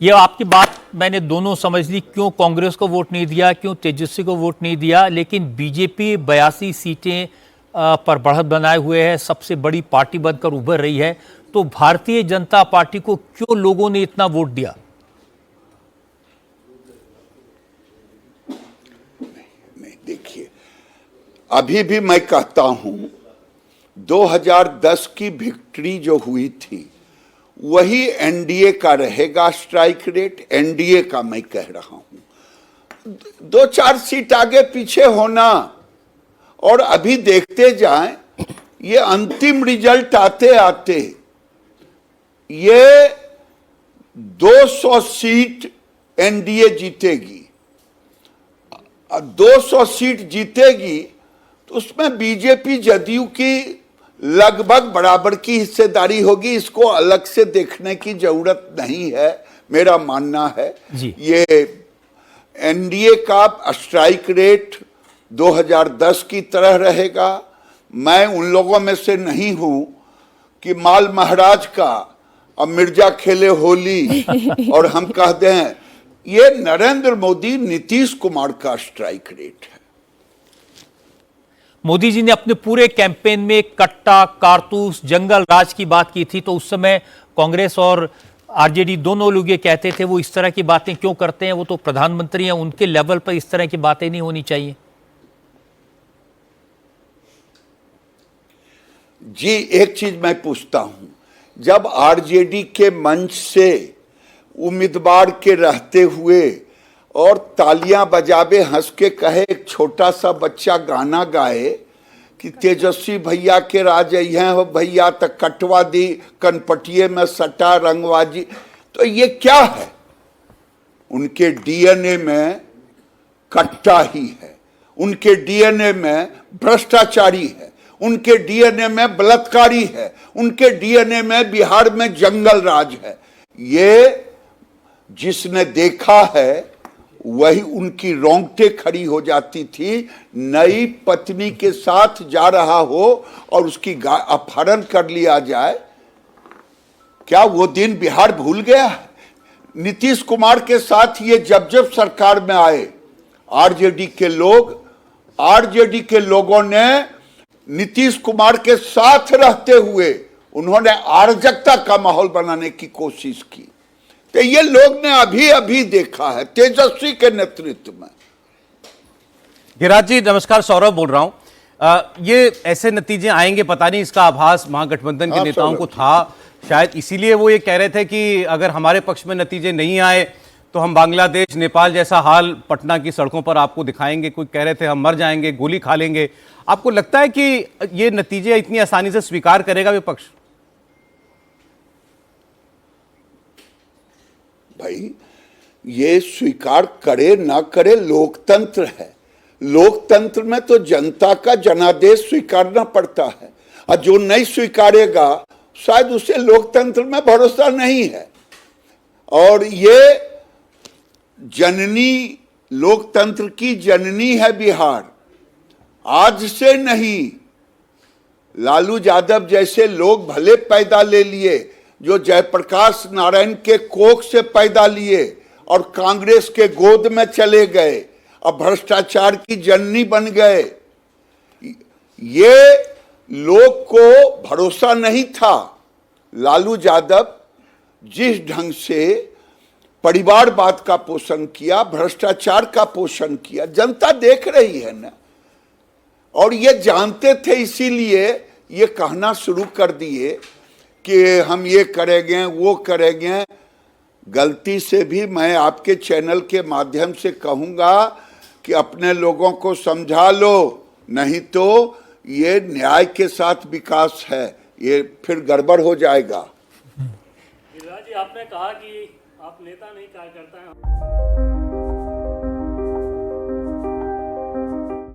ये आपकी बात मैंने दोनों समझ ली, क्यों कांग्रेस को वोट नहीं दिया, क्यों तेजस्वी को वोट नहीं दिया, लेकिन बीजेपी 82 सीटें पर बढ़त बनाए हुए है, सबसे बड़ी पार्टी बनकर उभर रही है। तो भारतीय जनता पार्टी को क्यों लोगों ने इतना वोट दिया? नहीं, देखिए, अभी भी मैं कहता हूं 2010 की विक्ट्री जो हुई थी वही एनडीए का रहेगा स्ट्राइक रेट। एनडीए का मैं कह रहा हूं, 2-4 सीट आगे पीछे होना और अभी देखते जाएं, ये अंतिम रिजल्ट आते आते ये 200 सीट एनडीए जीतेगी। 200 सीट जीतेगी तो उसमें बीजेपी जदयू की लगभग बराबर की हिस्सेदारी होगी। इसको अलग से देखने की जरूरत नहीं है, मेरा मानना है जी। ये एनडीए का स्ट्राइक रेट 2010 की तरह रहेगा। मैं उन लोगों में से नहीं हूं कि माल महाराज का अब मिर्जा खेले होली और हम कह दें ये नरेंद्र मोदी नीतीश कुमार का स्ट्राइक रेट है। मोदी जी ने अपने पूरे कैंपेन में कट्टा, कारतूस, जंगल राज की बात की थी, तो उस समय कांग्रेस और आरजेडी दोनों लोग ये कहते थे वो इस तरह की बातें क्यों करते हैं, वो तो प्रधानमंत्री हैं, उनके लेवल पर इस तरह की बातें नहीं होनी चाहिए। जी, एक चीज मैं पूछता हूं, जब आरजेडी के मंच से उम्मीदवार के रहते हुए और तालियां बजावे, हंस के कहे, एक छोटा सा बच्चा गाना गाए कि तेजस्वी भैया के राज हैं हो भैया तक कटवा दी कनपटिए में सटा रंगवाजी, तो ये क्या है? उनके डीएनए में कट्टा ही है, उनके डीएनए में भ्रष्टाचारी है, उनके डीएनए में बलात्कारी है, उनके डीएनए में बिहार में जंगल राज है। ये जिसने देखा है वही उनकी रोंगटे खड़ी हो जाती थी। नई पत्नी के साथ जा रहा हो और उसकी अपहरण कर लिया जाए, क्या वो दिन बिहार भूल गया है? नीतीश कुमार के साथ ये जब जब सरकार में आए आरजेडी के लोगों ने नीतीश कुमार के साथ रहते हुए उन्होंने अराजकता का माहौल बनाने की कोशिश की। तो ये लोग ने अभी अभी देखा है तेजस्वी के नेतृत्व में। गिरिराज जी नमस्कार, सौरभ बोल रहा हूं। ये ऐसे नतीजे आएंगे पता नहीं, इसका आभास महागठबंधन के नेताओं को था, शायद इसीलिए वो ये कह रहे थे कि अगर हमारे पक्ष में नतीजे नहीं आए तो हम बांग्लादेश, नेपाल जैसा हाल पटना की सड़कों पर आपको दिखाएंगे। कोई कह रहे थे हम मर जाएंगे, गोली खा लेंगे। आपको लगता है कि ये नतीजे इतनी आसानी से स्वीकार करेगा विपक्ष? भाई, ये स्वीकार करे ना करे, लोकतंत्र है। लोकतंत्र में तो जनता का जनादेश स्वीकारना पड़ता है, और जो नहीं स्वीकारेगा शायद उसे लोकतंत्र में भरोसा नहीं है। और ये जननी, लोकतंत्र की जननी है बिहार। आज से नहीं, लालू यादव जैसे लोग भले पैदा ले लिए, जो जयप्रकाश नारायण के कोख से पैदा लिए और कांग्रेस के गोद में चले गए और भ्रष्टाचार की जननी बन गए, ये लोग को भरोसा नहीं था। लालू यादव जिस ढंग से परिवारवाद का पोषण किया, भ्रष्टाचार का पोषण किया, जनता देख रही है ना। और ये जानते थे, इसीलिए ये कहना शुरू कर दिए कि हम ये करेंगे वो करेंगे। गलती से भी मैं आपके चैनल के माध्यम से कहूँगा कि अपने लोगों को समझा लो, नहीं तो ये न्याय के साथ विकास है, ये फिर गड़बड़ हो जाएगा। गिरिराज जी, आपने कहा कि आप नेता नहीं कार्यकर्ता हैं।